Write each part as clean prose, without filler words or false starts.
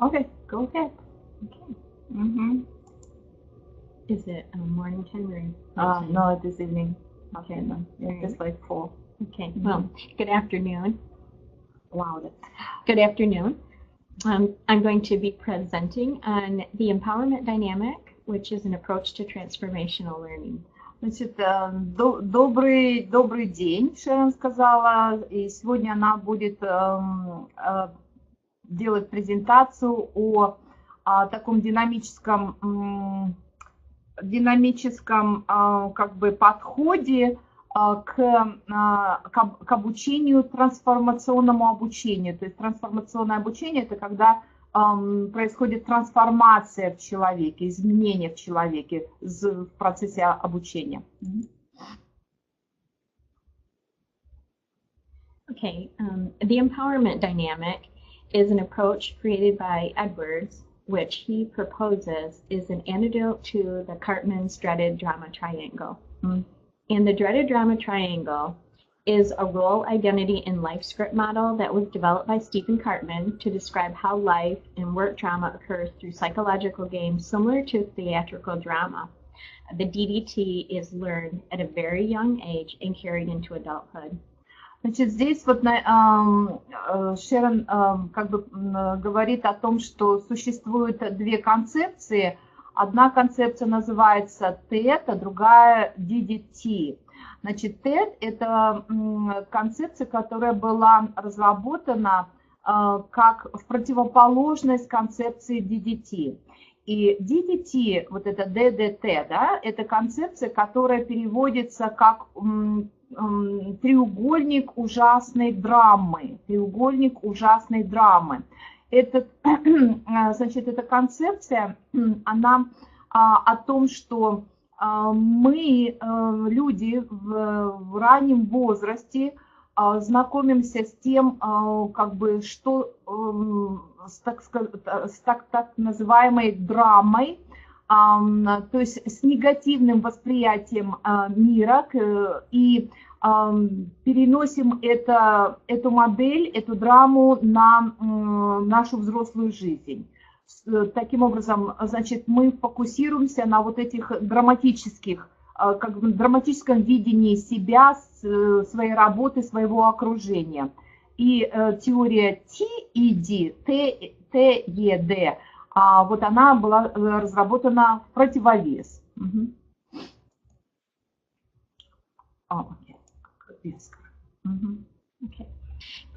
Okay, go ahead. Okay. Mm-hmm. Is it morning time or No, nighttime? it is evening. Okay. Okay, no, it's like 4. Okay. Well, good afternoon. Wow. Good afternoon. I'm going to be presenting on the empowerment dynamic, which is an approach to transformational learning. Значит, добрый день, Шерон сказала, и сегодня она будет делать презентацию о таком динамическом как бы подходе к обучению, трансформационному обучению. То есть трансформационное обучение – это когда происходит трансформация в человеке, изменение в человеке в процессе обучения. Okay, the empowerment dynamic is an approach created by Edwards, which he proposes is an antidote to the Cartman's dreaded drama triangle. And the dreaded drama triangle is a role, identity, and life script model that was developed by Stephen Cartman to describe how life and work drama occurs through psychological games similar to theatrical drama. The DDT is learned at a very young age and carried into adulthood. Значит, здесь вот Шерон как бы говорит о том, что существуют две концепции. Одна концепция называется TED, а другая DDT. Значит, TED – это концепция, которая была разработана как в противоположность концепции DDT. И DDT, вот это DDT, да, это концепция, которая переводится как треугольник ужасной драмы. Треугольник ужасной драмы. Значит, эта концепция, она о том, что мы, люди в раннем возрасте, знакомимся с тем, как бы, что с так называемой драмой, то есть с негативным восприятием мира, и переносим эту модель, эту драму на нашу взрослую жизнь. Таким образом, значит, мы фокусируемся на вот этих драматических, как бы драматическом видении себя, своей работы, своего окружения. И теория TED, TED, вот она была разработана в противовес. Okay.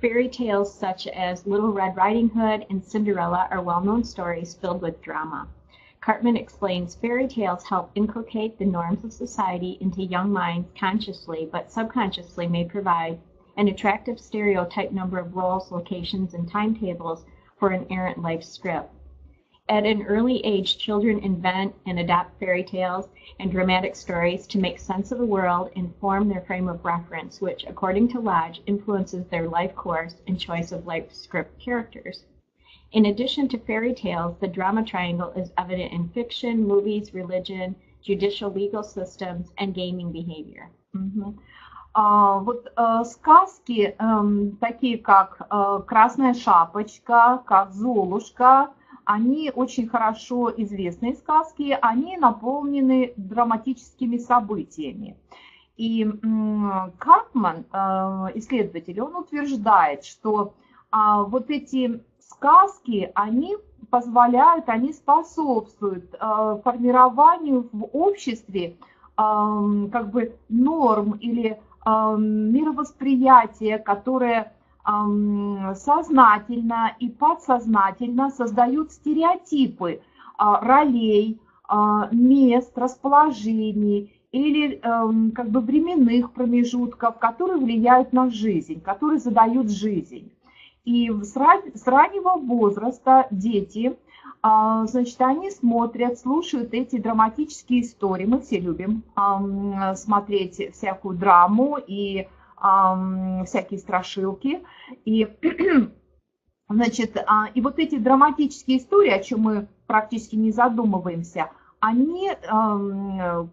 Fairy tales such as Little Red Riding Hood and Cinderella are well-known stories filled with drama. Cartman explains fairy tales help inculcate the norms of society into young minds consciously, but subconsciously may provide an attractive stereotype number of roles, locations, and timetables for an errant life script. At an early age, children invent and adapt fairy tales and dramatic stories to make sense of the world and form their frame of reference, which, according to Lodge, influences their life course and choice of life script characters. In addition to fairy tales, the drama triangle is evident in fiction, movies, religion, judicial legal systems, and gaming behavior. Вот сказки, такие как «Красная шапочка», как «Золушка», они очень хорошо известные сказки, они наполнены драматическими событиями. И Картман, исследователь, он утверждает, что вот эти сказки, они позволяют, они способствуют формированию в обществе как бы норм или мировосприятия, которое сознательно и подсознательно создают стереотипы ролей, мест, расположений или как бы временных промежутков, которые влияют на жизнь, которые задают жизнь. И с раннего возраста дети, значит, они смотрят, слушают эти драматические истории. Мы все любим смотреть всякую драму и всякие страшилки. И, значит, и вот эти драматические истории, о чем мы практически не задумываемся, они,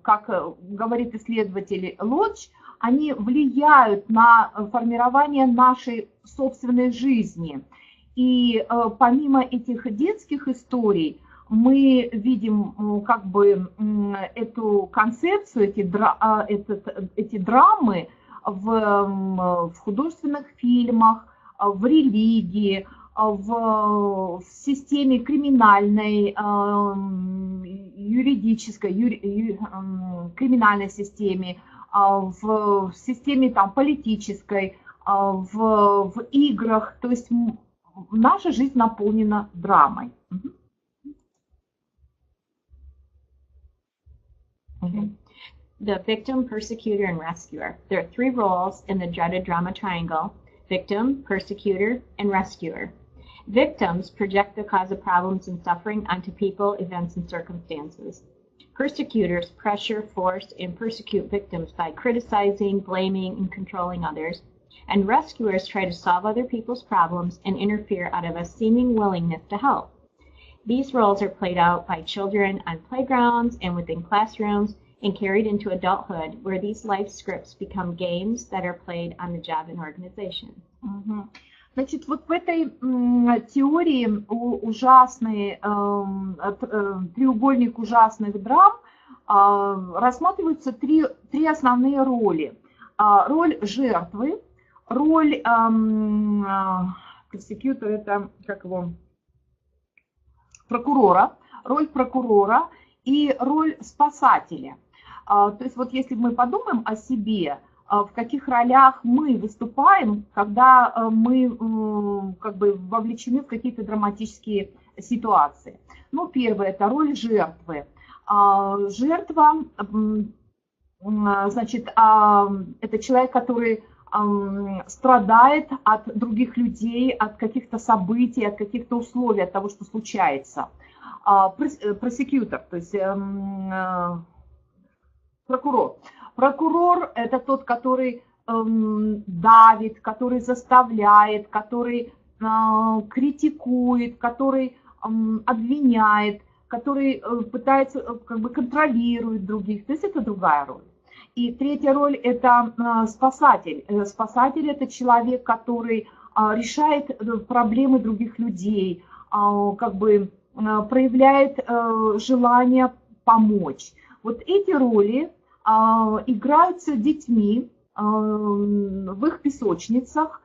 как говорит исследователь Лодж, они влияют на формирование нашей собственной жизни. И помимо этих детских историй, мы видим как бы эту концепцию, эти драмы в художественных фильмах, в религии, в системе криминальной, юридической, криминальной системе, в системе там, политической, в играх. То есть наша жизнь наполнена драмой. The victim, persecutor, and rescuer. There are three roles in the dreaded drama triangle: victim, persecutor, and rescuer. Victims project the cause of problems and suffering onto people, events, and circumstances. Persecutors pressure, force, and persecute victims by criticizing, blaming, and controlling others. And rescuers try to solve other people's problems and interfere out of a seeming willingness to help. These roles are played out by children on playgrounds and within classrooms and carried into adulthood, where these life scripts become games that are played on the job and organization. Значит, вот в этой теории ужасный треугольник ужасных драм рассматриваются три основные роли. Роль жертвы, роль prosecutор, это как его, прокурора, роль прокурора и роль спасателя. То есть вот если мы подумаем о себе, в каких ролях мы выступаем, когда мы как бы вовлечены в какие-то драматические ситуации. Ну, первое – это роль жертвы. Жертва, значит, это человек, который страдает от других людей, от каких-то событий, от каких-то условий, от того, что случается. Просекьютор, то есть прокурор. Прокурор – это тот, который давит, который заставляет, который критикует, который обвиняет, который пытается, как бы контролирует других. То есть это другая роль. И третья роль – это спасатель. Спасатель – это человек, который решает проблемы других людей, как бы проявляет желание помочь. Вот эти роли играются детьми в их песочницах,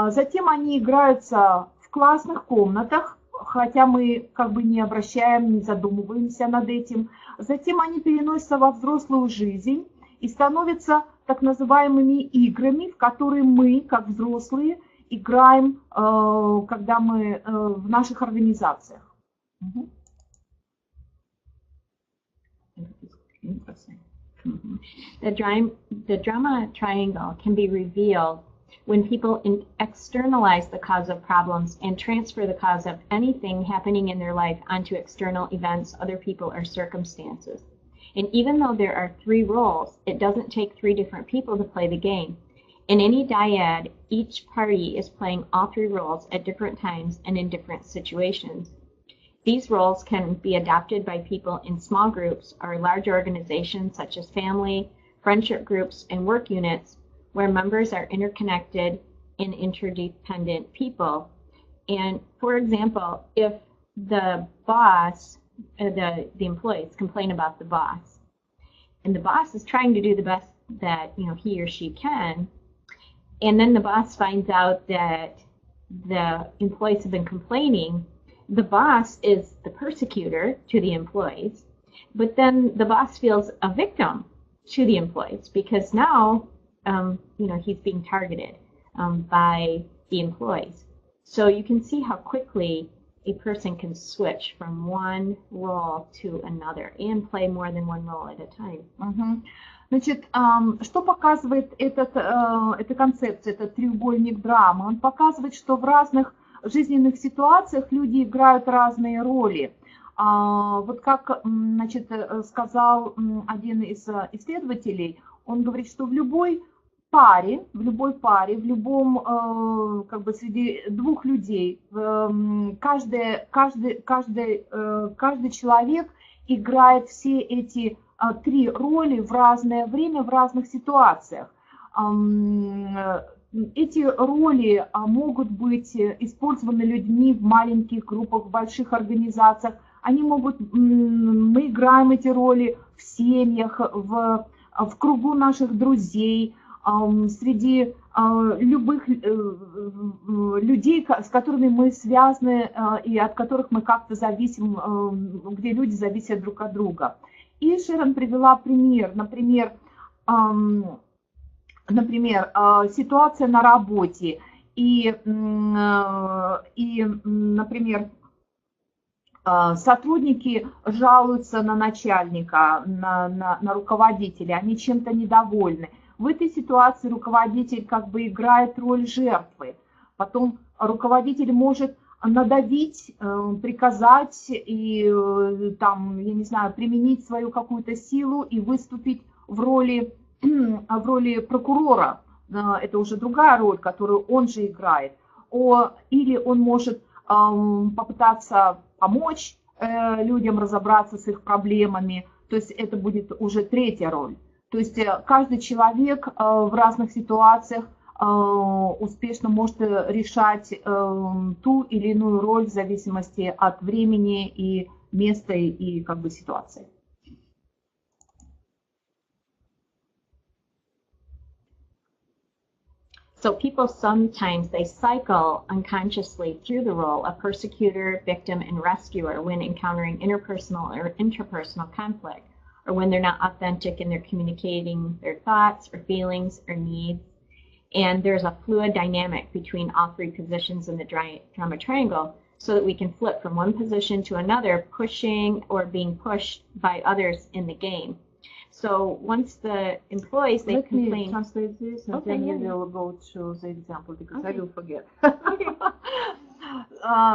затем они играются в классных комнатах, хотя мы как бы не обращаем, не задумываемся над этим. Затем они переносятся во взрослую жизнь и становятся так называемыми играми, в которые мы, как взрослые, играем, когда мы в наших организациях. The drama triangle can be revealed when people externalize the cause of problems and transfer the cause of anything happening in their life onto external events, other people, or circumstances. And even though there are three roles, it doesn't take three different people to play the game. In any dyad, each party is playing all three roles at different times and in different situations. These roles can be adopted by people in small groups or large organizations such as family, friendship groups, and work units, where members are interconnected and interdependent people. And for example, if the boss, the employees complain about the boss, and the boss is trying to do the best that he or she can, and then the boss finds out that the employees have been complaining, the boss is the persecutor to the employees, but then the boss feels a victim to the employees because now, he's being targeted by the employees. So you can see how quickly a person can switch from one role to another and play more than one role at a time. Значит, что показывает эта концепция, этот треугольник драмы? Он показывает, что в разных жизненных ситуациях люди играют разные роли. Вот как, значит, сказал один из исследователей, он говорит, что в любой паре, в любом, как бы среди двух людей, каждый человек играет все эти три роли в разное время, в разных ситуациях. эти роли могут быть использованы людьми в маленьких группах, в больших организациях. Они могут, мы играем эти роли в семьях, в кругу наших друзей, среди любых людей, с которыми мы связаны и от которых мы как-то зависим, где люди зависят друг от друга. И Шерон привела пример, например, ситуация на работе, и например, сотрудники жалуются на начальника, на руководителя, они чем-то недовольны. В этой ситуации руководитель как бы играет роль жертвы. Потом руководитель может надавить, приказать и там, я не знаю, применить свою какую-то силу и выступить в роли прокурора. Это уже другая роль, которую он же играет. Или он может попытаться помочь людям разобраться с их проблемами. То есть это будет уже третья роль. То есть каждый человек в разных ситуациях успешно может решать ту или иную роль в зависимости от времени и места и как бы ситуации. So people sometimes, they cycle unconsciously through the role of persecutor, victim, and rescuer when encountering interpersonal or interpersonal conflict, or when they're not authentic and they're communicating their thoughts or feelings or needs. And there's a fluid dynamic between all three positions in the drama triangle so that we can flip from one position to another, pushing or being pushed by others in the game. So once the employees, they complain. Let me translate this and then you will go to the example because I will forget.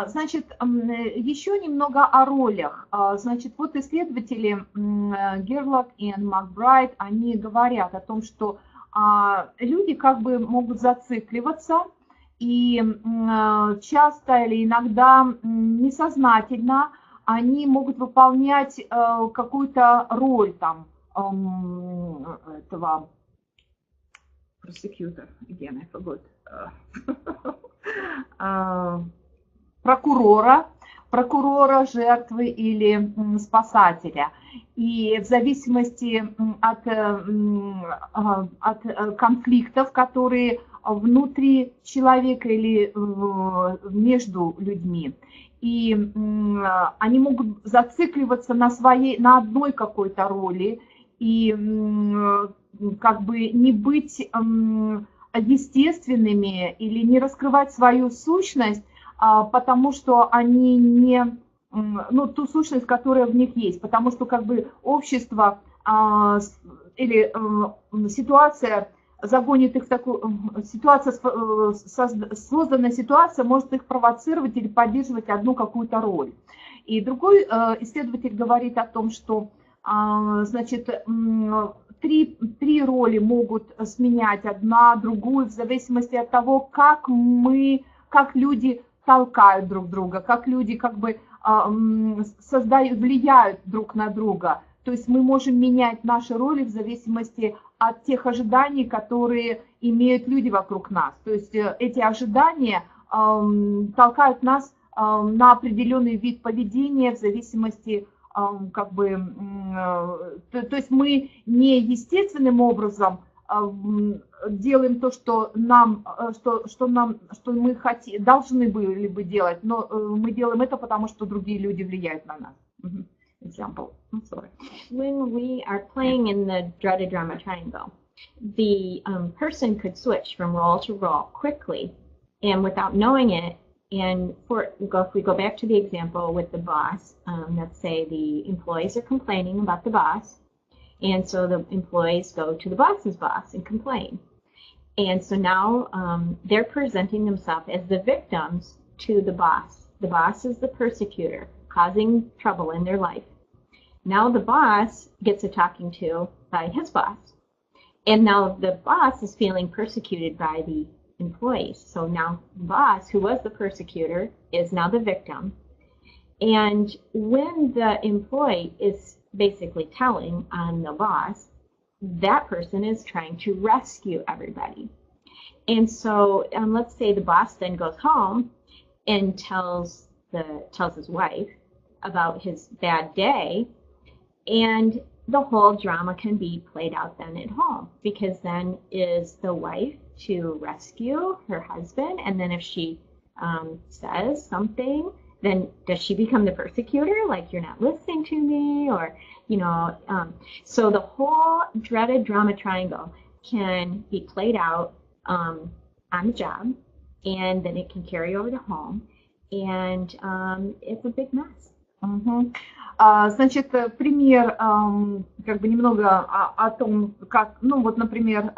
Значит, еще немного о ролях. Значит, вот исследователи Герлок и Макбрайт, они говорят о том, что люди как бы могут зацикливаться и часто или иногда несознательно они могут выполнять какую-то роль там этого prosecutor, again, I forgot, прокурора, жертвы или спасателя. И в зависимости от конфликтов, которые внутри человека или между людьми, и они могут зацикливаться на одной какой-то роли и как бы не быть естественными или не раскрывать свою сущность, потому что они не, ту сущность, которая в них есть, потому что как бы общество или ситуация загонит их в такую созданная ситуация может их провоцировать или поддерживать одну какую-то роль. И другой исследователь говорит о том, что значит, три роли могут сменять одна другую в зависимости от того, как люди толкают друг друга, как люди как бы влияют друг на друга. То есть мы можем менять наши роли в зависимости от тех ожиданий, которые имеют люди вокруг нас. То есть эти ожидания толкают нас на определенный вид поведения в зависимости как бы, то есть мы не естественным образом делаем то, что мы должны были бы делать, но мы делаем это, потому что другие люди влияют на нас. Example. I'm sorry. When we are playing in the dreaded drama triangle, the person could switch from role to role quickly and without knowing it. And if we go back to the example with the boss, let's say the employees are complaining about the boss, and so the employees go to the boss's boss and complain. And so now they're presenting themselves as the victims to the boss. The boss is the persecutor, causing trouble in their life. Now the boss gets a talking to by his boss. And now the boss is feeling persecuted by the employees. So now the boss, who was the persecutor, is now the victim. And when the employee is basically telling on the boss, that person is trying to rescue everybody. And so let's say the boss then goes home and tells his wife about his bad day, and the whole drama can be played out then at home, because then is the wife to rescue her husband, and then if she says something, then does she become the persecutor, like you're not listening to me, or so the whole dreaded drama triangle can be played out on the job, and then it can carry over to home, and it's a big mess. Значит, пример, как бы немного о том, как, ну вот, например,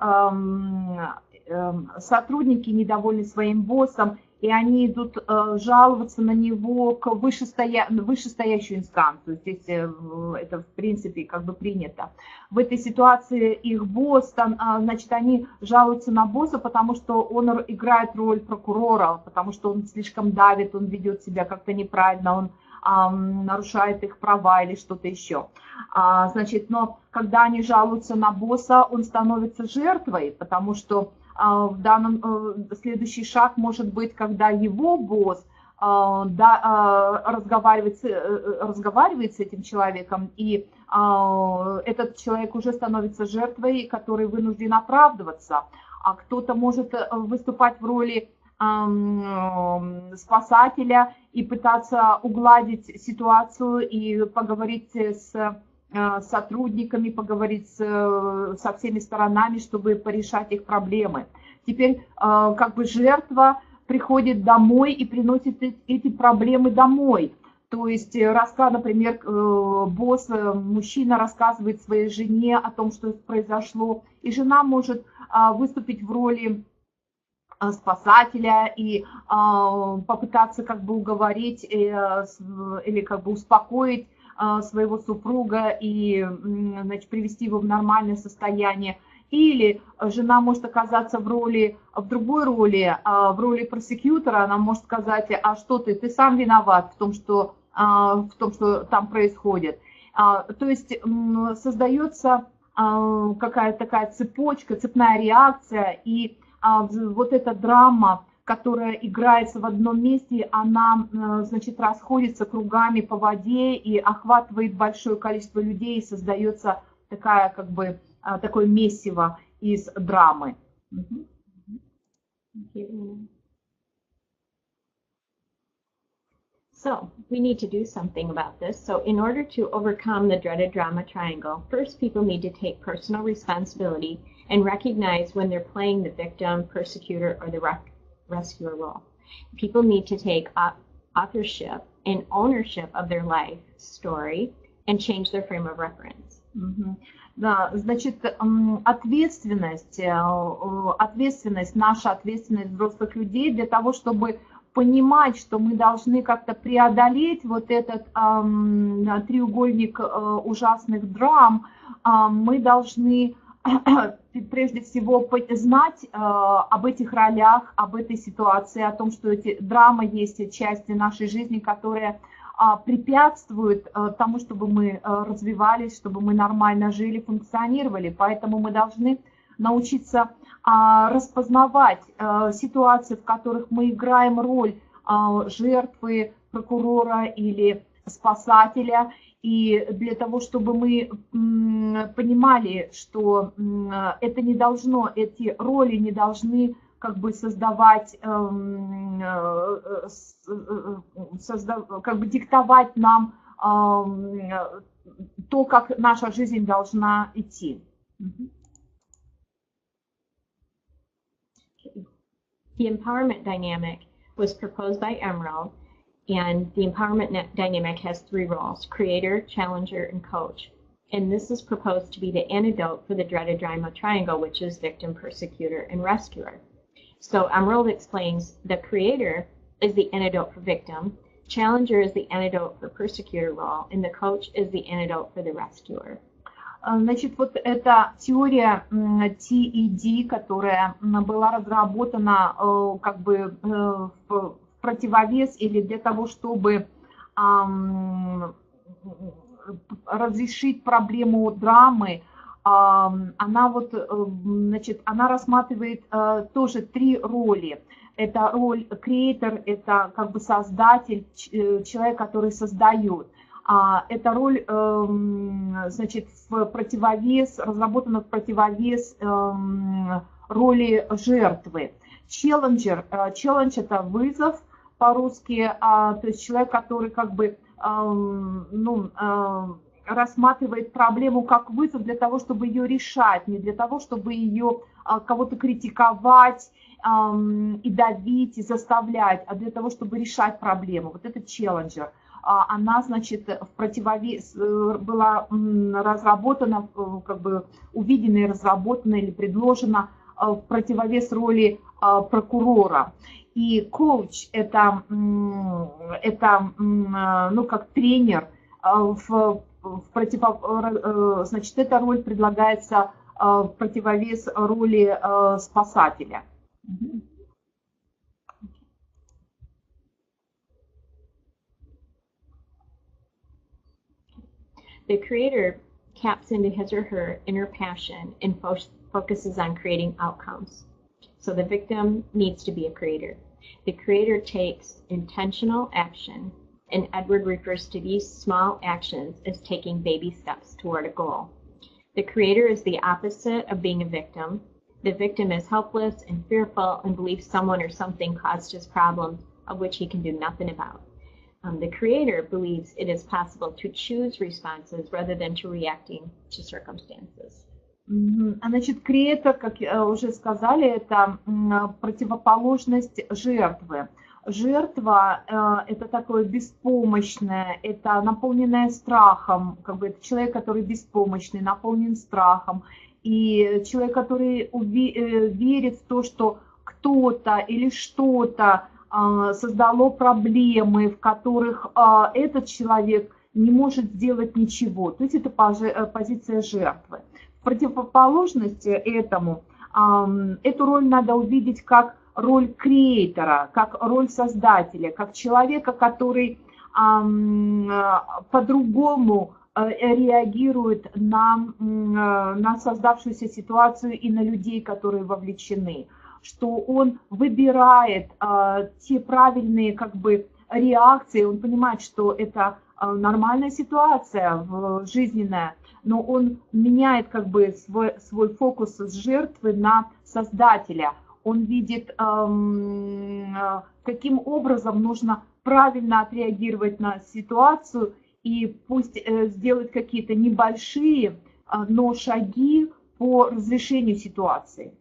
сотрудники недовольны своим боссом, и они идут жаловаться на него к вышестоящую инстанцию. Здесь это, в принципе, как бы принято. В этой ситуации их босс, значит, они жалуются на босса, потому что он играет роль прокурора, потому что он слишком давит, он ведет себя как-то неправильно, он нарушает их права или что-то еще. Значит, но когда они жалуются на босса, он становится жертвой, потому что в данном следующий шаг может быть, когда его босс разговаривает с этим человеком, и этот человек уже становится жертвой, который вынужден оправдываться, а кто-то может выступать в роли спасателя и пытаться угладить ситуацию и поговорить с сотрудниками, поговорить со всеми сторонами, чтобы порешать их проблемы. Теперь как бы жертва приходит домой и приносит эти проблемы домой. То есть, например, босс, мужчина рассказывает своей жене о том, что произошло, и жена может выступить в роли спасателя и попытаться как бы уговорить или как бы успокоить своего супруга и, значит, привести его в нормальное состояние. Или жена может оказаться в другой роли, в роли просекьютора. Она может сказать: а что ты сам виноват в том, что там происходит. То есть создается какая-то такая цепочка, цепная реакция, и вот эта драма, которая играется в одном месте, она, значит, расходится кругами по воде и охватывает большое количество людей, и создается такая, как бы, такое месиво из драмы. So, we need to do something about this. So, in order to overcome the dreaded drama triangle, first people need to take personal responsibility and recognize when they're playing the victim, persecutor, or the rescuer role. People need to take authorship and ownership of their life story and change their frame of reference. Да, значит, ответственность, наша ответственность взрослых людей для того, чтобы понимать, что мы должны как-то преодолеть вот этот треугольник ужасных драм, мы должны прежде всего знать об этих ролях, об этой ситуации, о том, что эти драмы есть части нашей жизни, которые препятствуют тому, чтобы мы развивались, чтобы мы нормально жили, функционировали. Поэтому мы должны научиться распознавать ситуации, в которых мы играем роль жертвы, прокурора или спасателя, и для того, чтобы мы понимали, что это не должно, эти роли не должны как бы создавать, как бы диктовать нам то, как наша жизнь должна идти. The empowerment dynamic was proposed by Emerald, and the empowerment dynamic has 3 roles: creator, challenger, and coach. And this is proposed to be the antidote for the dreaded drama triangle, which is victim, persecutor, and rescuer. So Emerald explains the creator is the antidote for victim, challenger is the antidote for persecutor role, and the coach is the antidote for the rescuer. Значит, вот эта теория TED, которая была разработана как бы в противовес или для того, чтобы разрешить проблему драмы, она вот, значит, она рассматривает тоже три роли. Это роль creator, это как бы создатель, человек, который создает. Это роль, значит, в противовес, разработана в противовес роли жертвы. Challenge это вызов по-русски, то есть человек, который как бы, ну, рассматривает проблему как вызов для того, чтобы ее решать, не для того, чтобы ее кого-то критиковать и давить, и заставлять, а для того, чтобы решать проблему. Вот это челленджер. Она, значит, в противовес была разработана, как бы увидена и разработана или предложена в противовес роли прокурора. И коуч это ну, как тренер, значит, эта роль предлагается в противовес роли спасателя. The creator taps into his or her inner passion and focuses on creating outcomes. So the victim needs to be a creator. The creator takes intentional action, and Edward refers to these small actions as taking baby steps toward a goal. The creator is the opposite of being a victim. The victim is helpless and fearful and believes someone or something caused his problems, of which he can do nothing about. The creator believes it is possible to choose responses rather than to reacting to circumstances. Значит, креатор, как уже сказали, это противоположность жертвы. Жертва это такое беспомощное, это наполненное страхом, как бы это человек, который беспомощный, наполнен страхом, и человек, который верит в то, что кто-то или что-то создало проблемы, в которых этот человек не может сделать ничего. То есть это позиция жертвы. В противоположность этому, эту роль надо увидеть как роль креатора, как роль создателя, как человека, который по-другому реагирует на создавшуюся ситуацию и на людей, которые вовлечены, что он выбирает те правильные как бы реакции, он понимает, что это нормальная ситуация жизненная, но он меняет как бы свой фокус с жертвы на создателя. Он видит, каким образом нужно правильно отреагировать на ситуацию и пусть сделать какие-то небольшие, но шаги по разрешению ситуации.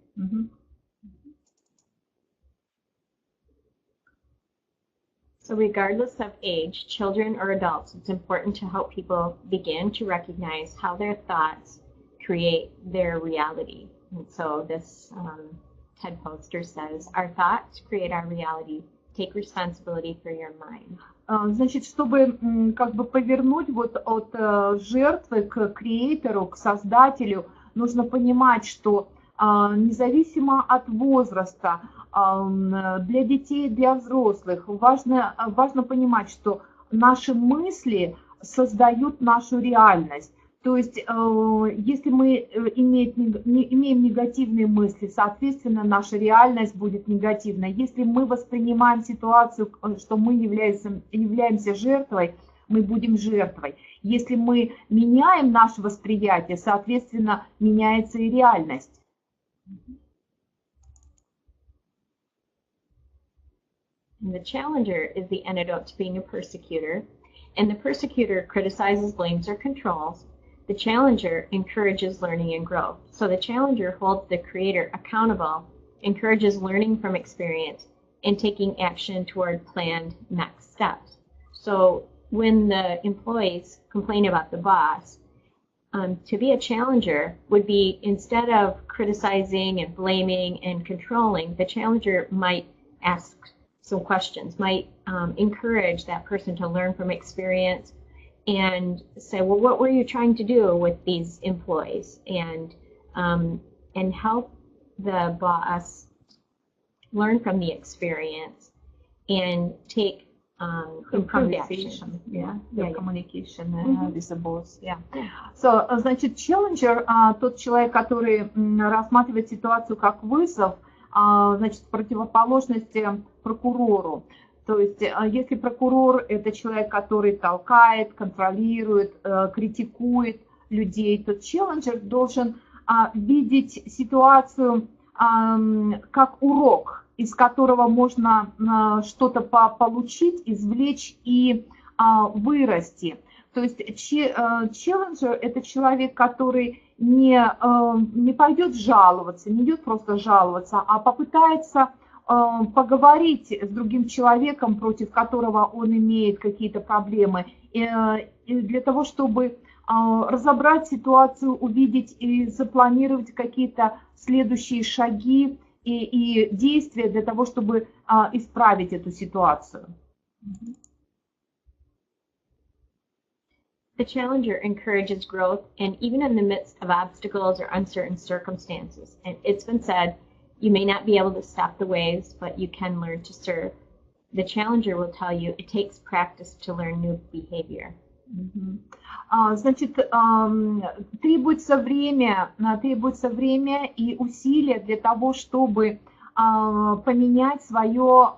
So regardless of age, children or adults, it's important to help people begin to recognize how their thoughts create their reality. And so this TED poster says, our thoughts create our reality. Take responsibility for your mind. Значит, чтобы как бы повернуть вот от жертвы к креатору, к создателю, нужно понимать, что независимо от возраста, для детей, для взрослых, важно понимать, что наши мысли создают нашу реальность. То есть, если мы имеем негативные мысли, соответственно, наша реальность будет негативной. Если мы воспринимаем ситуацию, что мы являемся жертвой, мы будем жертвой. Если мы меняем наше восприятие, соответственно, меняется и реальность. The challenger is the antidote to being a persecutor, and the persecutor criticizes, blames, or controls. The challenger encourages learning and growth. So the challenger holds the creator accountable, encourages learning from experience, and taking action toward planned next steps. So when the employees complain about the boss, to be a challenger would be, instead of criticizing and blaming and controlling, the challenger might ask some questions, might encourage that person to learn from experience and say, well, what were you trying to do with these employees? And help the boss learn from the experience and take improved action. Communication with the boss. So, значит, challenger, тот человек, который рассматривает ситуацию как вызов, значит, противоположности прокурору. То есть, если прокурор – это человек, который толкает, контролирует, критикует людей, то челленджер должен видеть ситуацию как урок, из которого можно что-то получить, извлечь и вырасти. То есть челленджер – это человек, который не пойдет жаловаться, не идет просто жаловаться, а попытается поговорить с другим человеком, против которого он имеет какие-то проблемы, и для того, чтобы разобрать ситуацию, увидеть и запланировать какие-то следующие шаги и действия для того, чтобы исправить эту ситуацию. The challenger encourages growth, and even in the midst of obstacles or uncertain circumstances. And it's been said, you may not be able to stop the waves, but you can learn to serve. The challenger will tell you it takes practice to learn new behavior. Значит, требуется время и усилия для того, чтобы поменять свое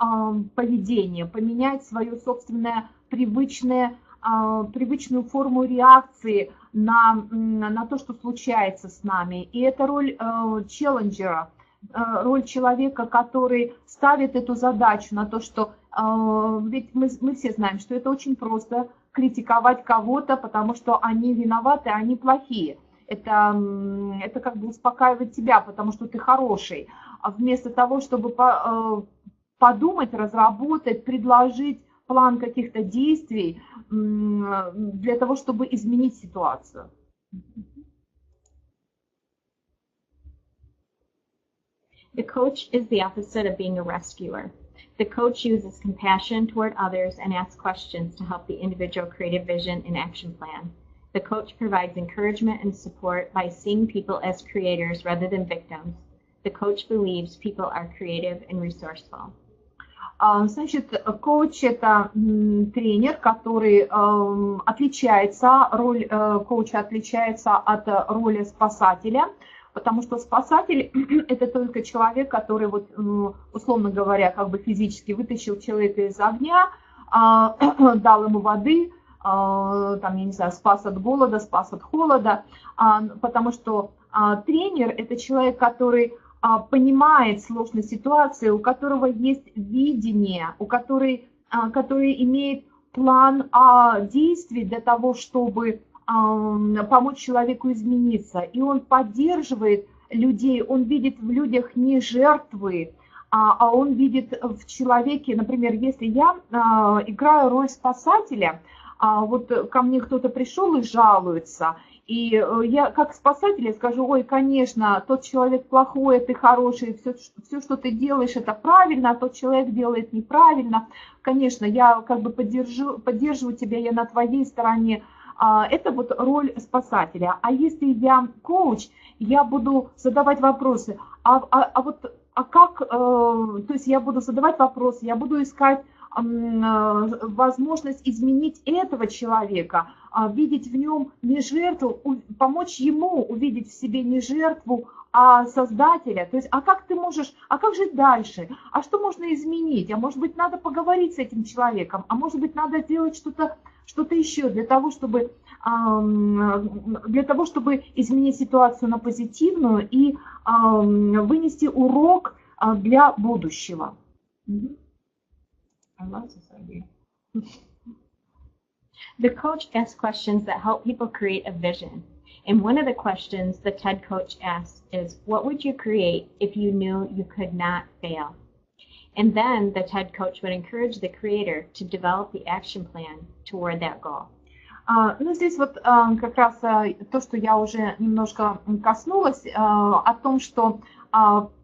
поведение, поменять свое собственное привычную форму реакции на то, что случается с нами. И это роль челленджера, роль человека, который ставит эту задачу на то, что ведь мы все знаем, что это очень просто критиковать кого-то, потому что они виноваты, они плохие. Это как бы успокаивает тебя, потому что ты хороший. А вместо того, чтобы подумать, разработать, предложить план каких-то действий для того, чтобы изменить ситуацию. The coach is the opposite of being a rescuer. The coach uses compassion toward others and asks questions to help the individual create a vision and action plan. The coach provides encouragement and support by seeing people as creators rather than victims. The coach believes people are creative and resourceful. Значит, коуч – это тренер, который отличается, роль коуча отличается от роли спасателя, потому что спасатель – это только человек, который, вот, условно говоря, как бы физически вытащил человека из огня, дал ему воды, там, я не знаю, спас от голода, спас от холода, потому что тренер – это человек, который понимает сложность ситуации, у которого есть видение, который имеет план действий для того, чтобы помочь человеку измениться. И он поддерживает людей, он видит в людях не жертвы, а он видит в человеке, например, если я играю роль спасателя, вот ко мне кто-то пришел и жалуется, и я как спасатель скажу: ой, конечно, тот человек плохой, ты хороший, все, что ты делаешь, это правильно, а тот человек делает неправильно. Конечно, я как бы поддерживаю тебя, я на твоей стороне. Это вот роль спасателя. А если я коуч, я буду задавать вопросы. То есть я буду задавать вопросы, я буду искать возможность изменить этого человека, видеть в нем не жертву, помочь ему увидеть в себе не жертву, а создателя. То есть, как ты можешь, как жить дальше? А что можно изменить? А может быть, надо поговорить с этим человеком? А может быть, надо сделать что-то еще для того, чтобы изменить ситуацию на позитивную и вынести урок для будущего. I love this idea. The coach asks questions that help people create a vision. And one of the questions the TED coach asks is, what would you create if you knew you could not fail? And then the TED coach would encourage the creator to develop the action plan toward that goal. Ну, здесь вот как раз то, что я уже немножко коснулась, о том, что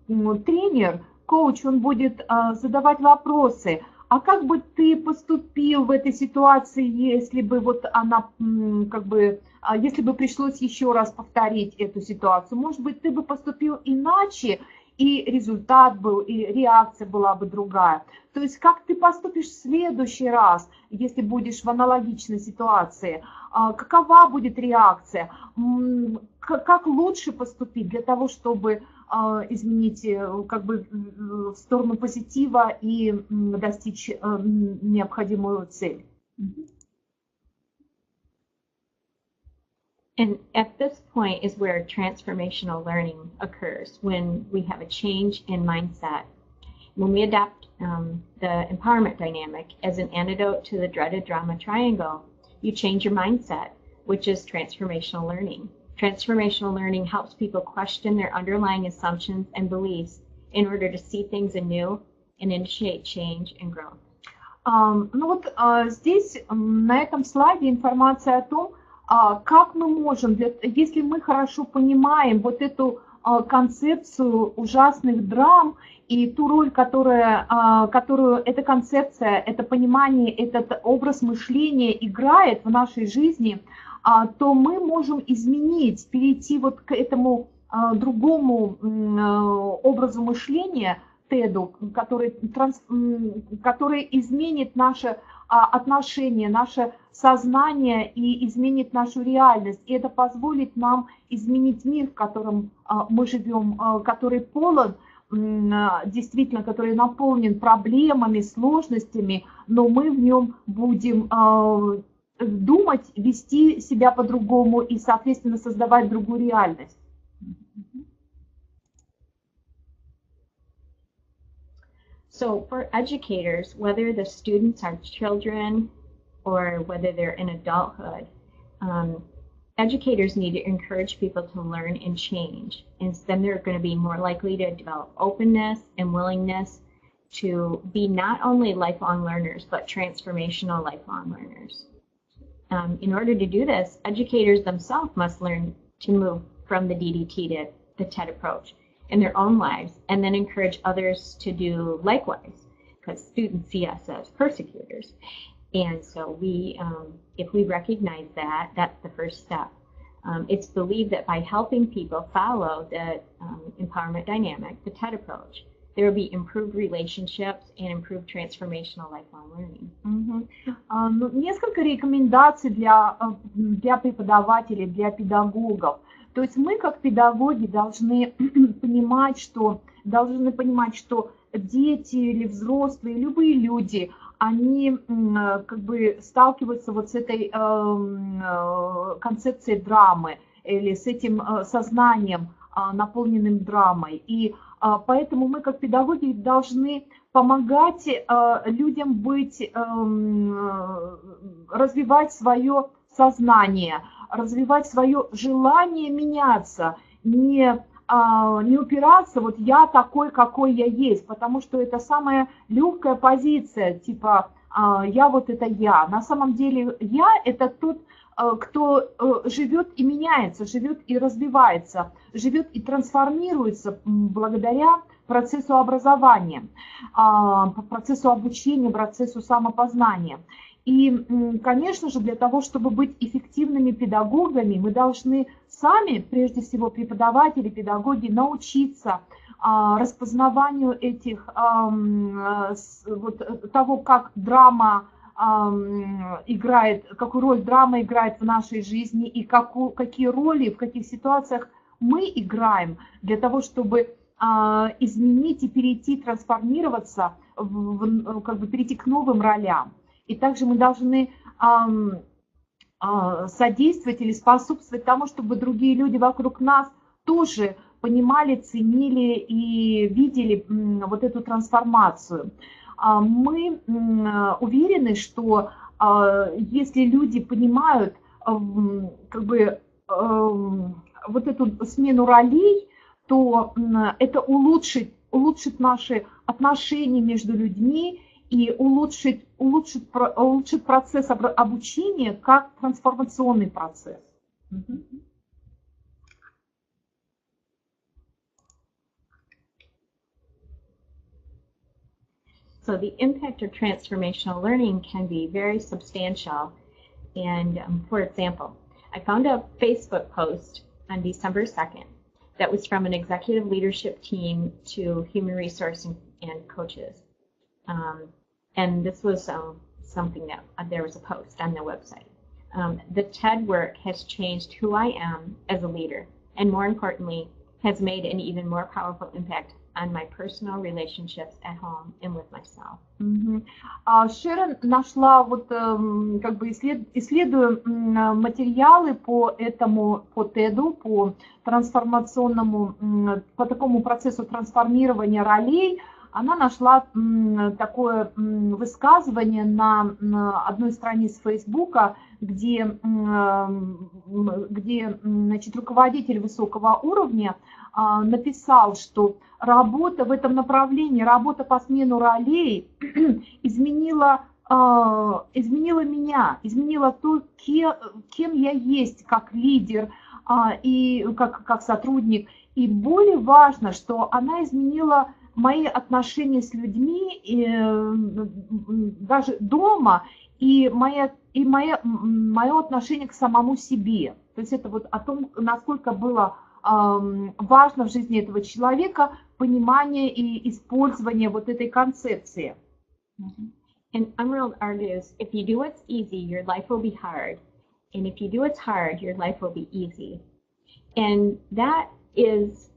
тренер, коуч, он будет задавать вопросы. А как бы ты поступил в этой ситуации, если бы вот она, как бы, если бы пришлось еще раз повторить эту ситуацию? Может быть, ты бы поступил иначе, и результат был, и реакция была бы другая. То есть как ты поступишь в следующий раз, если будешь в аналогичной ситуации, какова будет реакция, как лучше поступить для того, чтобы изменить как бы в сторону позитива и достичь необходимую цель. And at this point is where transformational learning occurs, when we have a change in mindset. When we adopt the empowerment dynamic as an antidote to the dreaded drama triangle, you change your mindset, which is transformational learning. Transformational learning helps people question their underlying assumptions and beliefs in order to see things anew and initiate change and growth. Ну вот здесь на этом слайде информация о том, как мы можем, если мы хорошо понимаем вот эту концепцию ужасных драм и ту роль, которую эта концепция, это понимание, этот образ мышления играет в нашей жизни, то мы можем изменить, перейти вот к этому другому образу мышления, теду, который изменит наше отношение, наше сознание и изменит нашу реальность. И это позволит нам изменить мир, в котором мы живем, который полон, действительно, который наполнен проблемами, сложностями, но мы в нем будем думать, вести себя по-другому и, соответственно, создавать другую реальность. So for educators, whether the students are children or whether they're in adulthood, educators need to encourage people to learn and change. And then they're going to be more likely to develop openness and willingness to be not only lifelong learners, but transformational lifelong learners. In order to do this, educators themselves must learn to move from the DDT to the TED approach in their own lives, and then encourage others to do likewise, because students see us as persecutors. And so we, if we recognize that, that's the first step. It's believed that by helping people follow the empowerment dynamic, the TED approach, there will be improved relationships and improved transformational lifelong learning. Несколько рекомендаций для преподавателей, для педагогов. То есть мы, как педагоги, должны понимать, что дети или взрослые, любые люди, они как бы сталкиваются вот с этой концепцией драмы или с этим сознанием, наполненным драмой. И поэтому мы, как педагоги, должны помогать людям развивать свое сознание, развивать свое желание меняться, не упираться, вот я такой, какой я есть, потому что это самая легкая позиция, типа я вот это я. На самом деле я это тот, кто живет и меняется, живет и развивается, живет и трансформируется благодаря процессу образования, процессу обучения, процессу самопознания. И, конечно же, для того, чтобы быть эффективными педагогами, мы должны сами, прежде всего преподаватели, педагоги, научиться распознаванию этих, того, как драма играет, какую роль драма играет в нашей жизни и какие роли, в каких ситуациях мы играем для того, чтобы изменить и перейти, трансформироваться, как бы перейти к новым ролям. И также мы должны содействовать или способствовать тому, чтобы другие люди вокруг нас тоже понимали, ценили и видели вот эту трансформацию. Мы уверены, что если люди понимают как бы вот эту смену ролей, то это улучшит наши отношения между людьми и улучшит процесс обучения как трансформационный процесс. So the impact of transformational learning can be very substantial. And for example, I found a Facebook post on December 2nd that was from an executive leadership team to human resource and coaches. And this was something that there was a post on their website. The TED work has changed who I am as a leader, and more importantly, has made an even more powerful impact on my personal relationships at home and with myself. Шерон нашла вот как бы исследуя материалы по TED, по трансформационному, по такому процессу трансформирования ролей, она нашла такое высказывание на одной странице Фейсбука, где значит, руководитель высокого уровня написал, что работа в этом направлении, работа по смену ролей изменила меня, изменила то, кем я есть как лидер и как сотрудник. И более важно, что она изменила мои отношения с людьми, даже дома, и мое отношение к самому себе. То есть это вот о том, насколько было важно в жизни этого человека понимание и использование вот этой концепции. And Emerald argues, if you do what's easy, your life will be hard. And if you do what's hard, your life will be easy. And that is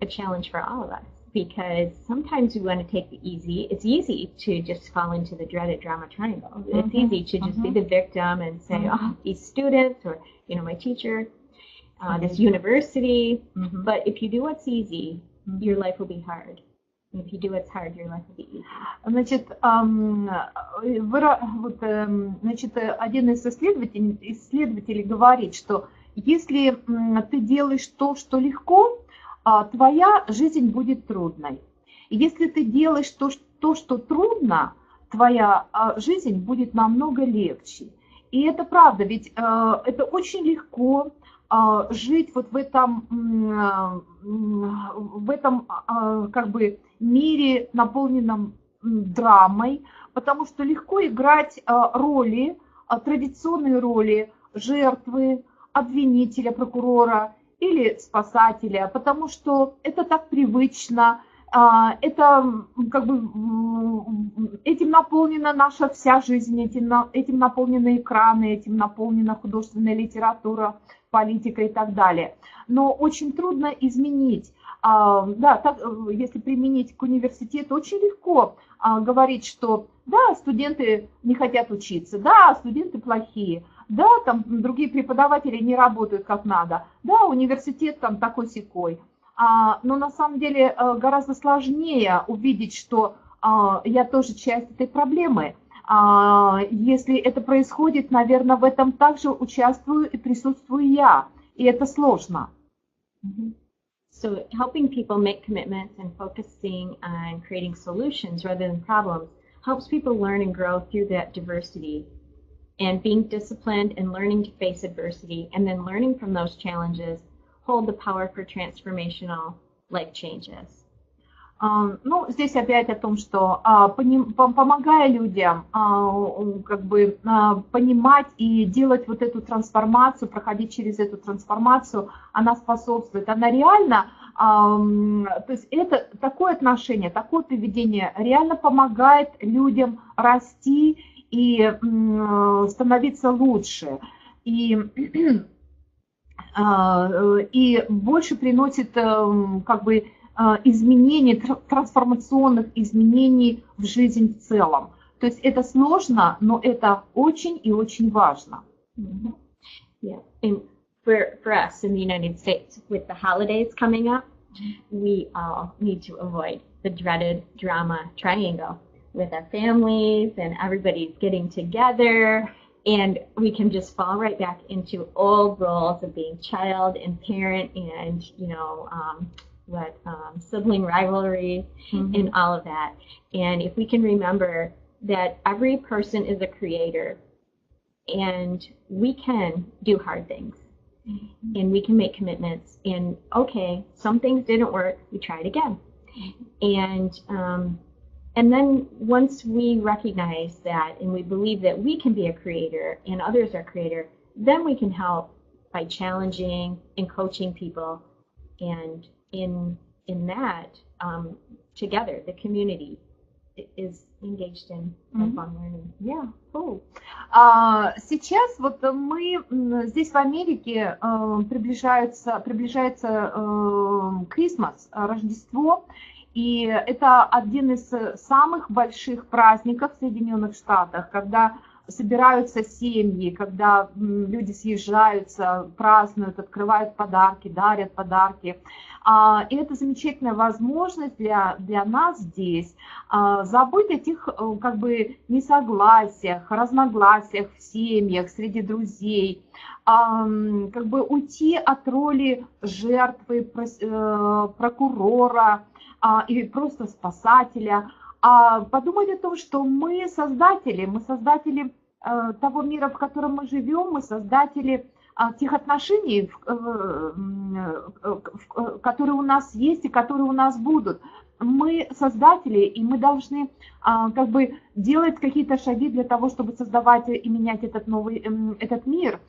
a challenge for all of us, because sometimes we want to take the easy. It's easy to just fall into the dreaded drama triangle. It's easy to just be the victim and say, oh, these students, or, you know, my teacher, this university. But if you do what's easy, your life will be hard. And if you do what's hard, your life will be easy. Значит, значит, один из исследователей говорит, что если ты делаешь то, что легко, твоя жизнь будет трудной. И если ты делаешь то, что трудно, твоя жизнь будет намного легче. И это правда, ведь это очень легко жить вот в этом как бы мире, наполненном драмой, потому что легко играть роли, традиционные роли жертвы, обвинителя, прокурора или спасателя, потому что это так привычно, это как бы этим наполнена наша вся жизнь, этим наполнены экраны, этим наполнена художественная литература, политика и так далее. Но очень трудно изменить. Да, так, если применить к университету, очень легко говорить, что да, студенты не хотят учиться, да, студенты плохие, да, там другие преподаватели не работают как надо, да, университет там такой-сякой. Но на самом деле гораздо сложнее увидеть, что я тоже часть этой проблемы. Если это происходит, наверное, в этом также участвую и присутствую я, и это сложно. So helping people make commitments and focusing on creating solutions rather than problems helps people learn and grow through that diversity. And being disciplined and learning to face adversity and then learning from those challenges hold the power for transformational life changes. Ну, здесь опять о том, что помогая людям как бы понимать и делать вот эту трансформацию, проходить через эту трансформацию, она способствует, она реально, то есть это такое отношение, такое поведение реально помогает людям расти и становиться лучше, и больше приносит как бы изменений, трансформационных изменений в жизнь в целом. То есть это сложно, но это очень и очень важно. Yeah. And for us in the United States, with the holidays coming up, we all need to avoid the dreaded drama triangle with our families, and everybody's getting together, and we can just fall right back into old roles of being child and parent and, you know, sibling rivalry and all of that. And if we can remember that every person is a creator and we can do hard things and we can make commitments, and okay, some things didn't work, we tried again. And then once we recognize that and we believe that we can be a creator and others are creator, then we can help by challenging and coaching people And in that, together, the community is engaged in lifelong learning. Yeah, cool. Сейчас вот мы здесь в Америке приближается Крисмас, Рождество, и это один из самых больших праздников в Соединенных Штатах, когда собираются семьи, когда люди съезжаются, празднуют, открывают подарки, дарят подарки. И это замечательная возможность для нас здесь забыть о тех как бы несогласиях, разногласиях в семьях, среди друзей, как бы уйти от роли жертвы, прокурора или просто спасателя, подумать о том, что мы создатели того мира, в котором мы живем, мы создатели тех отношений, которые у нас есть и которые у нас будут. Мы создатели, и мы должны как бы делать какие-то шаги для того, чтобы создавать и менять этот мир.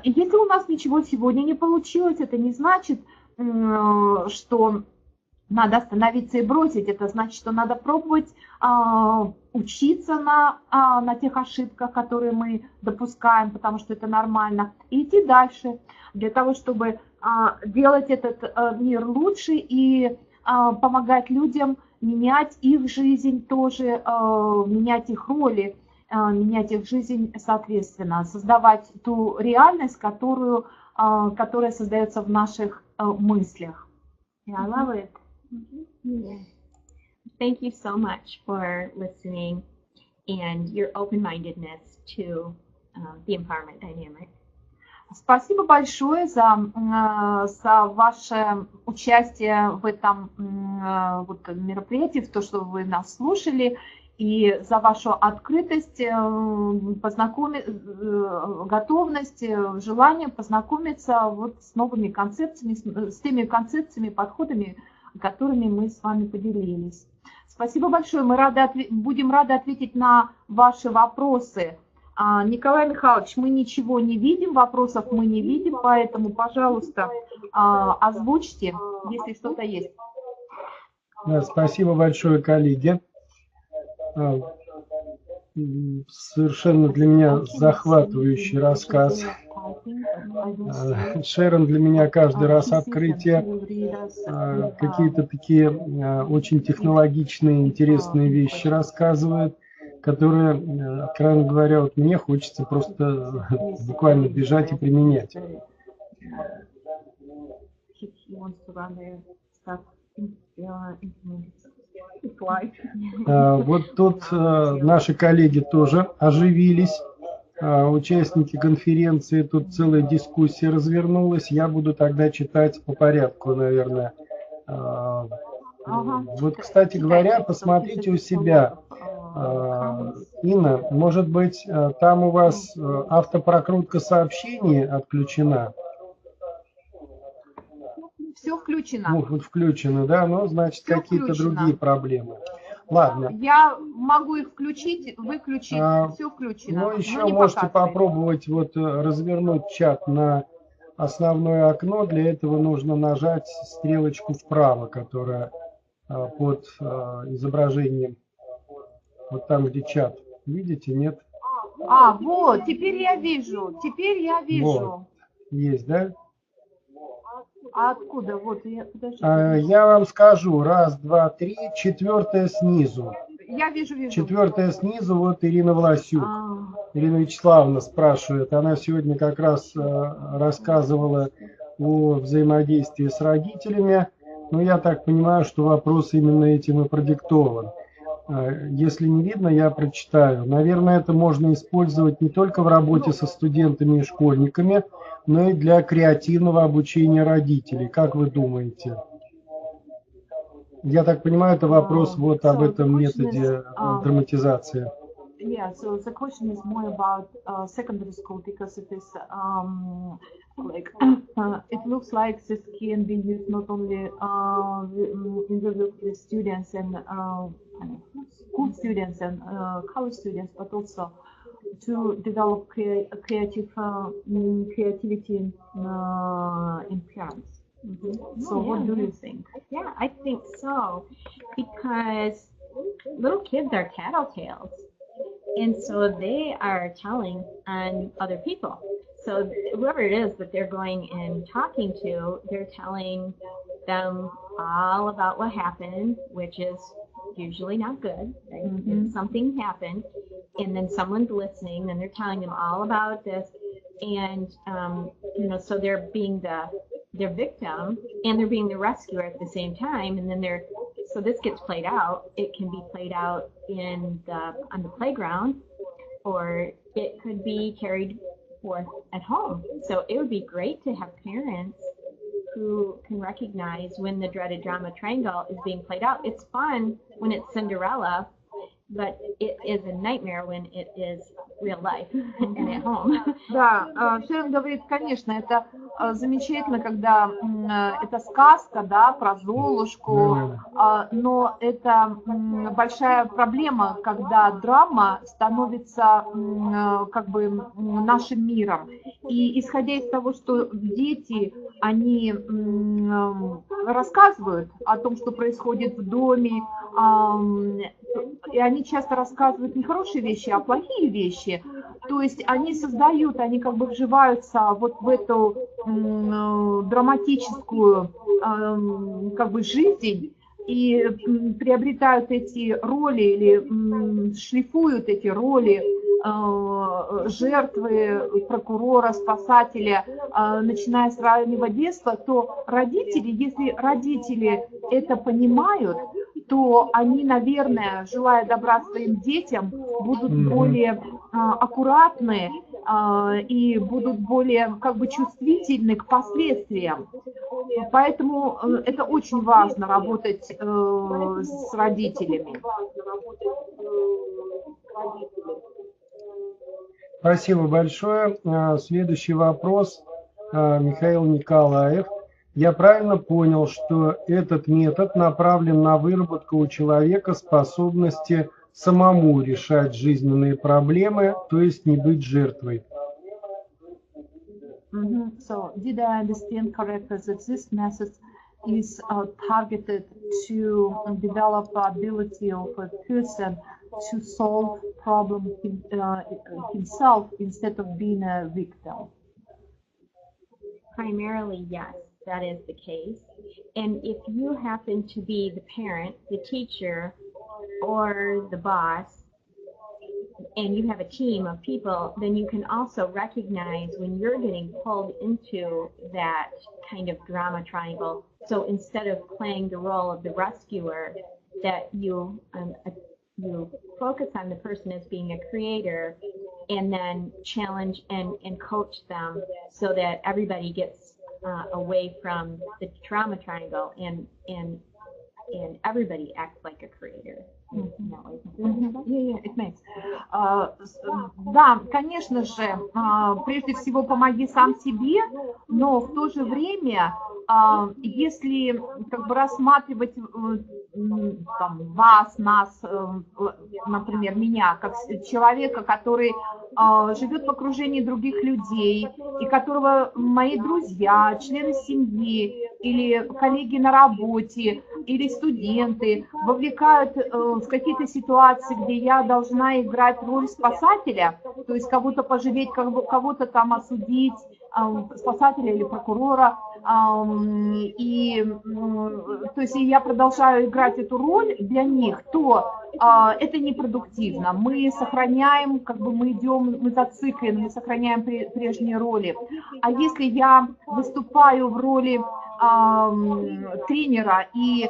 И если у нас ничего сегодня не получилось, это не значит, что надо остановиться и бросить. Это значит, что надо пробовать учиться на тех ошибках, которые мы допускаем, потому что это нормально, и идти дальше для того, чтобы делать этот мир лучше и помогать людям менять их жизнь тоже, менять их роли, менять их жизнь соответственно, создавать ту реальность, которая создается в наших мыслях. Yeah, I love it. Yeah. Thank you so much for listening and your open-mindedness to the empowerment dynamic. Спасибо большое за ваше участие в этом мероприятии, в то, что вы нас слушали, и за вашу открытость, готовность, желание познакомиться с новыми концепциями, с теми концепциями, подходами, которыми мы с вами поделились. Спасибо большое. Мы будем рады ответить на ваши вопросы. Николай Михайлович, мы ничего не видим, вопросов мы не видим, поэтому, пожалуйста, озвучьте, если что-то есть. Да, спасибо большое, коллеги. Совершенно для меня захватывающий рассказ. Шерон для меня каждый раз открытие, какие-то такие очень технологичные, интересные вещи рассказывает, которые, откровенно говоря, вот мне хочется просто буквально бежать и применять. Вот тут наши коллеги тоже оживились, участники конференции, тут целая дискуссия развернулась. Я буду тогда читать по порядку, наверное. Вот, кстати говоря, посмотрите у себя. Инна, может быть, там у вас автопрокрутка сообщений отключена? Все включено. Ну, вот включено, да? Ну, значит, какие-то другие проблемы. Ладно. Я могу их включить, выключить, все включено. Ну, еще можете попробовать вот развернуть чат на основное окно. Для этого нужно нажать стрелочку вправо, которая под изображением. Вот там, где чат. Видите, нет? Вот, теперь я вижу. Вот. Есть, да? А откуда? Вот, я вам скажу. Раз, два, три. Четвертая снизу. Я вижу. Четвертая снизу, вот Ирина Власюк. Ирина Вячеславовна спрашивает. Она сегодня как раз рассказывала о взаимодействии с родителями. Но я так понимаю, что вопрос именно этим и продиктован. Если не видно, я прочитаю. Наверное, это можно использовать не только в работе со студентами и школьниками, но и для креативного обучения родителей. Как вы думаете? Я так понимаю, это вопрос вот об этом методе драматизации. Yeah, so the question is more about secondary school because it is like it looks like this can be used not only in the work with students and school students and college students, but also to develop creativity in parents. So what do you think? Yeah, I think so, because little kids are tattletales, and so they are telling on other people. So whoever it is that they're going and talking to, they're telling them all about what happened, which is usually not good. Right? Something happened, and then someone's listening, and they're telling them all about this, and so they're being their victim, and they're being the rescuer at the same time, and then so this gets played out. It can be played out on the playground, or it could be carried forth at home. So it would be great to have parents who can recognize when the dreaded drama triangle is being played out. It's fun when it's Cinderella, but it is a nightmare when it is real life and at home. Да, Шерон говорит, конечно, это замечательно, когда это сказка, да, про Золушку, но это большая проблема, когда драма становится как бы нашим миром. И исходя из того, что дети, они рассказывают о том, что происходит в доме, и они часто рассказывают не хорошие вещи, а плохие вещи. То есть они создают, они как бы вживаются вот в эту драматическую как бы жизнь и приобретают эти роли или шлифуют эти роли жертвы, прокурора, спасателя, начиная с раннего детства, то родители, если родители это понимают, то они, наверное, желая добра своим детям, будут более аккуратны и будут более как бы чувствительны к последствиям. Поэтому это очень важно работать с родителями. Спасибо большое. Следующий вопрос, Михаил Николаев. Я правильно понял, что этот метод направлен на выработку у человека способности самому решать жизненные проблемы, то есть не быть жертвой? So, did I understand correctly that this method is targeted to develop the ability of a person to solve problem himself instead of being a victim? Primarily, yes, that is the case. And if you happen to be the parent, the teacher, or the boss, and you have a team of people, then you can also recognize when you're getting pulled into that kind of drama triangle. So instead of playing the role of the rescuer, that you focus on the person as being a creator, and then challenge and coach them so that everybody gets away from the trauma triangle and everybody acts like a creator. Да, конечно же, прежде всего помоги сам себе, но в то же время, если как бы рассматривать там, вас, нас, например, меня, как человека, который живет в окружении других людей, и которого мои друзья, члены семьи, или коллеги на работе, или студенты вовлекают в какие-то ситуации, где я должна играть роль спасателя, то есть кого-то пожалеть, кого-то там осудить, спасателя или прокурора, и то есть я продолжаю играть эту роль для них, то это непродуктивно. Мы сохраняем, как бы мы идем, мы зациклены, мы сохраняем прежние роли. А если я выступаю в роли тренера и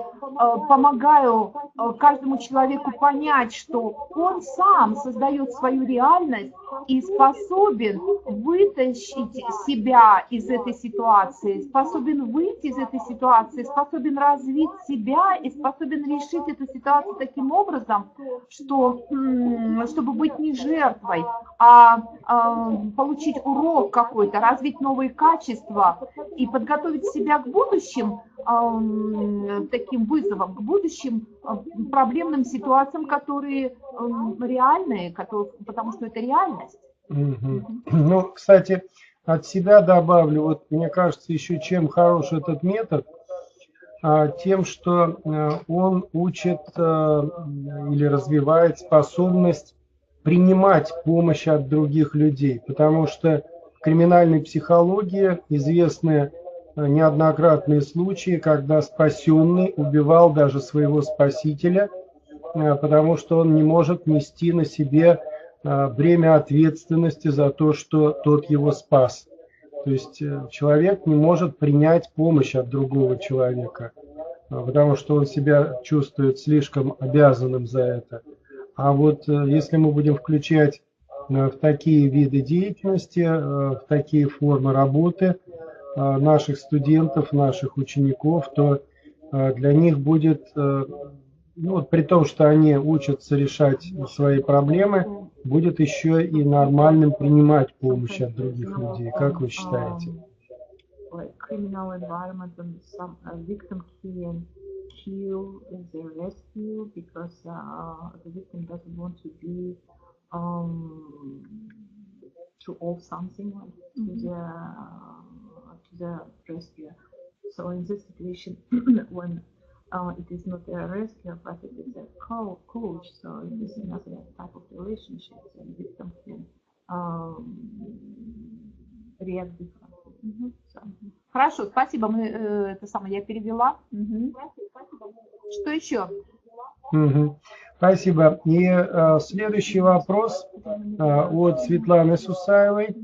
помогаю каждому человеку понять, что он сам создает свою реальность и способен вытащить себя из этой ситуации, способен выйти из этой ситуации, способен развить себя и способен решить эту ситуацию таким образом, что, чтобы быть не жертвой, а получить урок какой-то, развить новые качества и подготовить себя к будущим таким вызовам, к будущим проблемным ситуациям, которые реальные, потому что это реальность. Ну, кстати, от себя добавлю, вот мне кажется, еще чем хорош этот метод, тем, что он учит или развивает способность принимать помощь от других людей, потому что в криминальной психологии известны неоднократные случаи, когда спасенный убивал даже своего спасителя, потому что он не может нести на себе бремя ответственности за то, что тот его спас. То есть человек не может принять помощь от другого человека, потому что он себя чувствует слишком обязанным за это. А вот если мы будем включать в такие виды деятельности, в такие формы работы наших студентов, наших учеников, то для них будет, ну, при том, что они учатся решать свои проблемы, будет еще и нормальным принимать помощь от других людей. Как вы считаете? Like criminal environment, and some victim can kill the rescue because the victim doesn't want to be to owe something to the rescue. So in this situation, when it is not a rescue, but it is a coach, so it is another type of relationship, and victim can react differently. So. Хорошо, спасибо. Мы это самое я перевела. Что еще? Спасибо. И следующий вопрос от Светланы Сусаевой.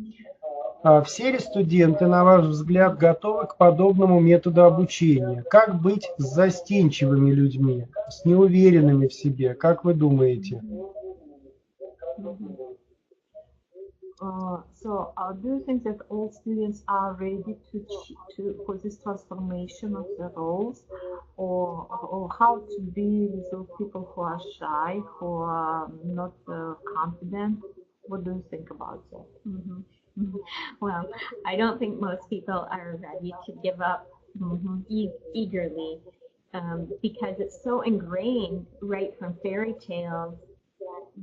Все ли студенты, на ваш взгляд, готовы к подобному методу обучения? Как быть с застенчивыми людьми, с неуверенными в себе? Как вы думаете? So, do you think that all students are ready for this transformation of the roles, or how to be with those people who are shy, who are not confident? What do you think about that? Well, I don't think most people are ready to give up eagerly because it's so ingrained right from fairy tales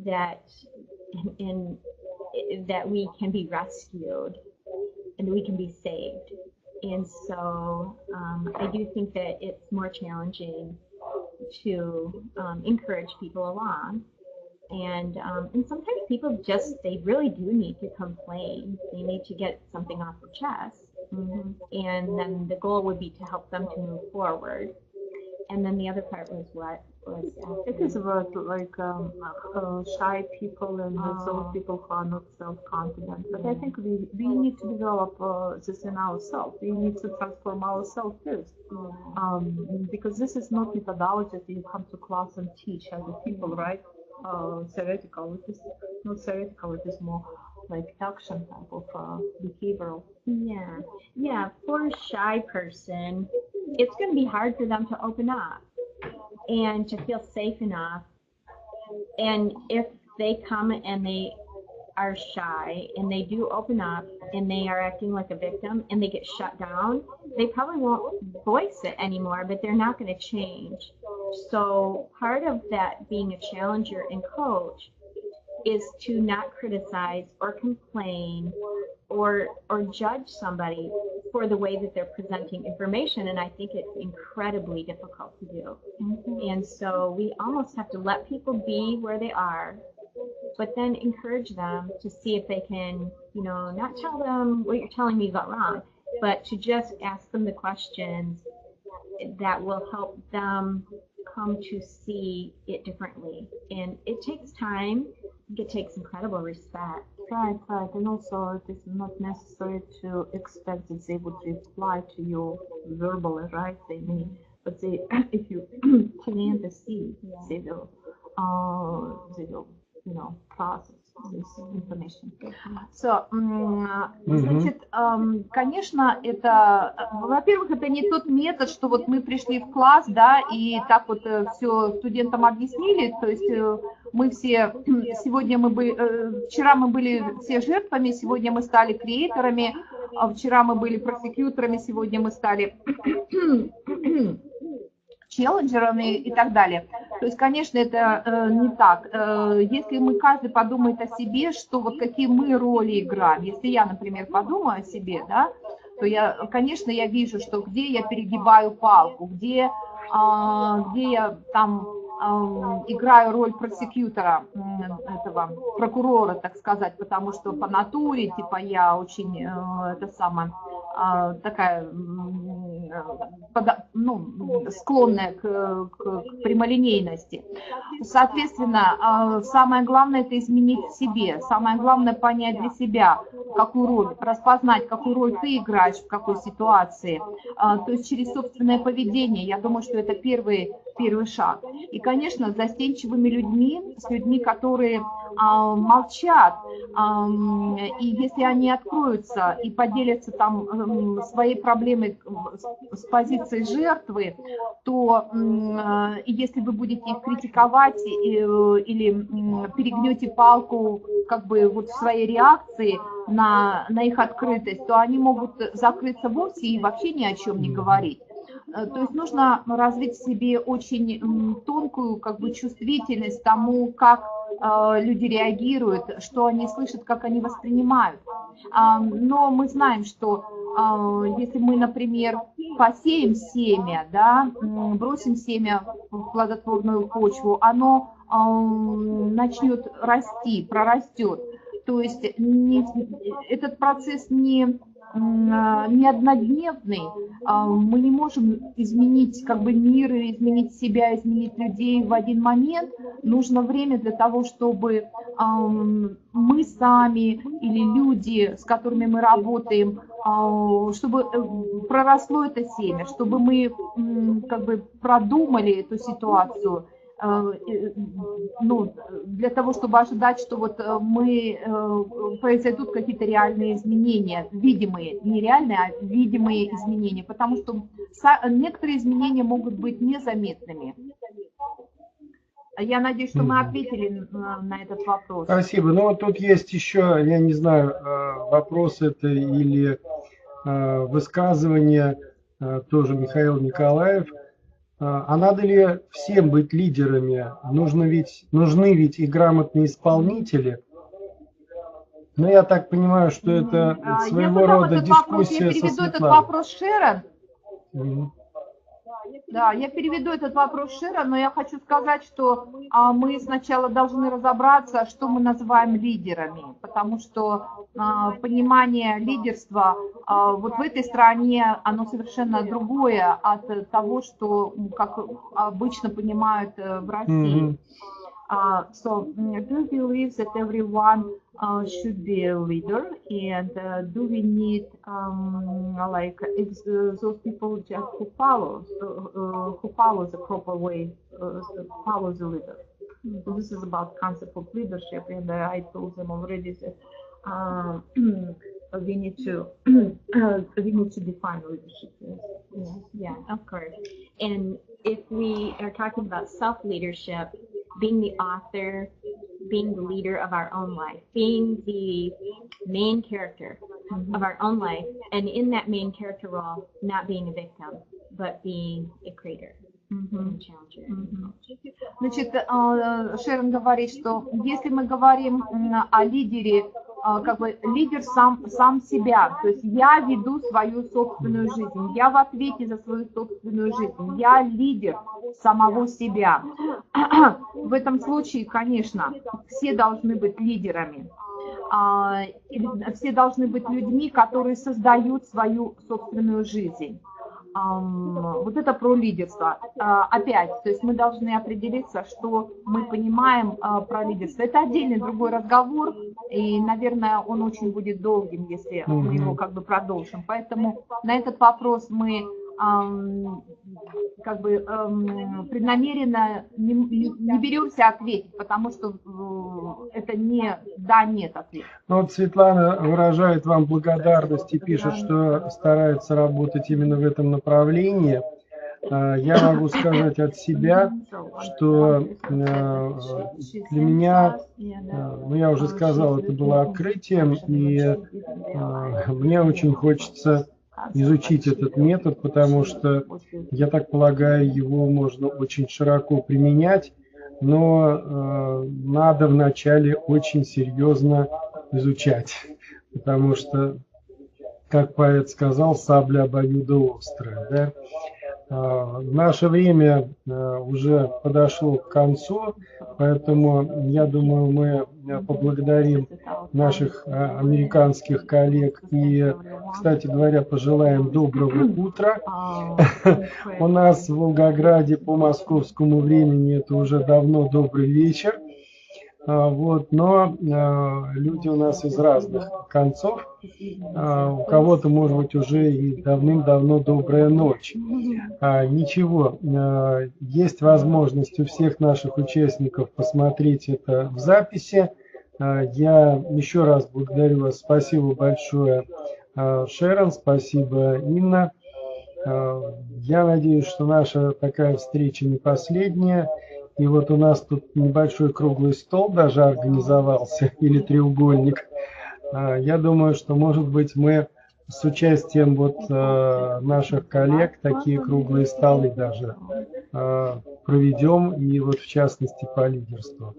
that that we can be rescued and we can be saved. And so I do think that it's more challenging to encourage people along. And sometimes people they really do need to complain. They need to get something off their chest. And then the goal would be to help them to move forward. And then the other part was what? It is about like shy people and those people who are not self-confident. But I think we need to develop this in ourselves. We need to transform ourselves first. Because this is not methodology that you come to class and teach other people, right? Theoretical. It is not theoretical. It is more like action type of behavioral. Yeah. For a shy person, it's going to be hard for them to open up and to feel safe enough. And if they come and they are shy and they do open up and they are acting like a victim and they get shut down, they probably won't voice it anymore, but they're not going to change. So part of that being a challenger and coach is to not criticize or complain or judge somebody for the way that they're presenting information, and I think it's incredibly difficult to do. And so we almost have to let people be where they are, but then encourage them to see if they can, not tell them what you're telling me got wrong, but to just ask them the questions that will help them come to see it differently. And it takes time. It takes incredible respect. Right. And also it is not necessary to expect that they would reply to you verbally, right? They may, but if you plant the seed, they will, process this information. So, значит, конечно, это, во-первых, это не тот метод, что вот мы пришли в класс, да, и так вот все студентам объяснили, то есть мы все, вчера мы были все жертвами, сегодня мы стали креаторами, вчера мы были просекьюторами, сегодня мы стали челленджерами и так далее. То есть, конечно, это не так. Если мы каждый подумает о себе, что вот какие мы роли играем. Если я, например, подумаю о себе, да, то я, конечно, я вижу, что где я перегибаю палку, где я там играю роль просекьютора, этого прокурора, так сказать, потому что по натуре, типа, я очень, такая, склонная к прямолинейности. Соответственно, самое главное это изменить в себе, самое главное понять для себя, какую роль, распознать, какую роль ты играешь в какой ситуации. То есть через собственное поведение, я думаю, что это первый шаг. И, конечно, с застенчивыми людьми, с людьми, которые молчат, и если они откроются и поделятся там своей проблемой с позиции жертвы, то и если вы будете их критиковать или перегнете палку как бы вот в своей реакции на их открытость, то они могут закрыться вовсе и вообще ни о чем не говорить. То есть нужно развить в себе очень тонкую как бы чувствительность тому, как люди реагируют, что они слышат, как они воспринимают. Но мы знаем, что если мы, например, посеем семя, да, бросим семя в плодотворную почву, оно начнет расти, прорастет. То есть этот процесс не однодневный, мы не можем изменить как бы мир, изменить себя, изменить людей в один момент. Нужно время для того, чтобы мы сами или люди, с которыми мы работаем, чтобы проросло это семя, чтобы мы как бы продумали эту ситуацию. Ну, для того, чтобы ожидать, что вот произойдут какие-то реальные изменения, видимые, не реальные, а видимые изменения, потому что некоторые изменения могут быть незаметными. Я надеюсь, что мы ответили на этот вопрос. Спасибо. Ну, вот тут есть еще, я не знаю, вопрос это или высказывание, тоже Михаил Николаев. А надо ли всем быть лидерами? Нужны ведь и грамотные исполнители. Но я так понимаю, что это своего рода дискуссия со Светланой. Я переведу этот вопрос Шерон. Да, я переведу этот вопрос Шерон, но я хочу сказать, что мы сначала должны разобраться, что мы называем лидерами, потому что понимание лидерства вот в этой стране, оно совершенно другое от того, что как обычно понимают в России. So, do you believe that everyone should be a leader, and do we need like those people just who follow the proper way, follow the leader? So this is about concept of leadership, and I told them already that we need to define leadership. Yeah, of course. And if we are talking about self-leadership, being the author, being the leader of our own life, being the main character of our own life, and in that main character role, not being a victim, but being a creator. Значит, Шерон говорит, что если мы говорим о лидере, как бы лидер сам себя, то есть я веду свою собственную жизнь, я в ответе за свою собственную жизнь, я лидер самого себя. В этом случае, конечно, все должны быть лидерами. Все должны быть людьми, которые создают свою собственную жизнь. Вот это про лидерство. Опять, то есть мы должны определиться, что мы понимаем про лидерство. Это отдельный другой разговор, и, наверное, он очень будет долгим, если мы его как бы продолжим. Поэтому на этот вопрос мы как бы преднамеренно не беремся ответить, потому что это не да-нет ответ. Ну, вот Светлана выражает вам благодарность и пишет, что старается работать именно в этом направлении. Я могу сказать от себя, что для меня, ну, я уже сказал, это было открытием, и мне очень хочется изучить этот метод, потому что, я так полагаю, его можно очень широко применять, но надо вначале очень серьезно изучать, потому что, как поэт сказал, сабля обоюдоострая. Да? Наше время уже подошло к концу, поэтому, я думаю, мы поблагодарим наших американских коллег и, кстати говоря, пожелаем доброго утра. У нас в Волгограде по московскому времени это уже давно добрый вечер. Вот, но люди у нас из разных концов. У кого-то, может быть, уже и давным-давно добрая ночь. Ничего, есть возможность у всех наших участников посмотреть это в записи. Я еще раз благодарю вас. Спасибо большое, Шерон, спасибо, Инна. Я надеюсь, что наша такая встреча не последняя. И вот у нас тут небольшой круглый стол даже организовался, или треугольник. Я думаю, что, может быть, мы с участием вот наших коллег такие круглые столы даже проведем, и вот в частности по лидерству.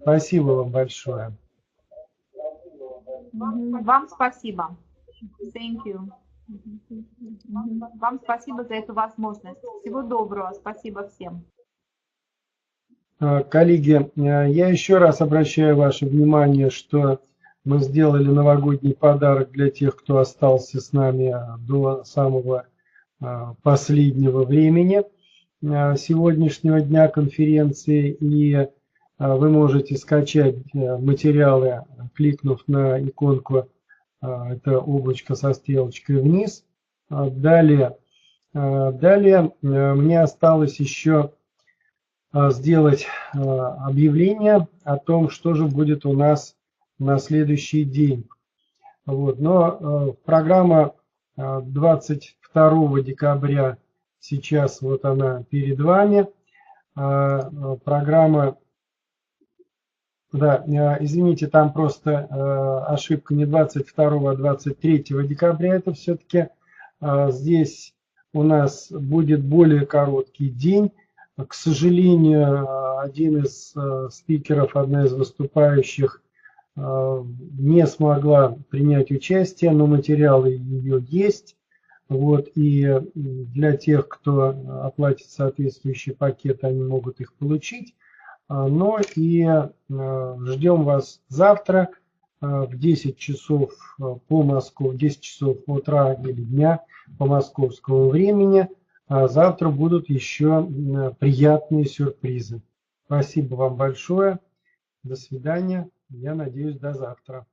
Спасибо вам большое. Вам спасибо. Thank you. Вам спасибо за эту возможность. Всего доброго. Спасибо всем. Коллеги, я еще раз обращаю ваше внимание, что мы сделали новогодний подарок для тех, кто остался с нами до самого последнего времени сегодняшнего дня конференции. И вы можете скачать материалы, кликнув на иконку, это облачко со стрелочкой вниз. Далее мне осталось еще сделать объявление о том, что же будет у нас на следующий день. Вот. Но программа 22 декабря сейчас вот она перед вами. Программа, да, извините, там просто ошибка, не 22, а 23 декабря. Это все-таки здесь у нас будет более короткий день. К сожалению, один из спикеров, одна из выступающих не смогла принять участие, но материалы ее есть. Вот, и для тех, кто оплатит соответствующий пакет, они могут их получить. Но и ждем вас завтра в 10 часов по Москве, 10 часов утра или дня по московскому времени. Завтра будут еще приятные сюрпризы. Спасибо вам большое. До свидания. Я надеюсь, до завтра.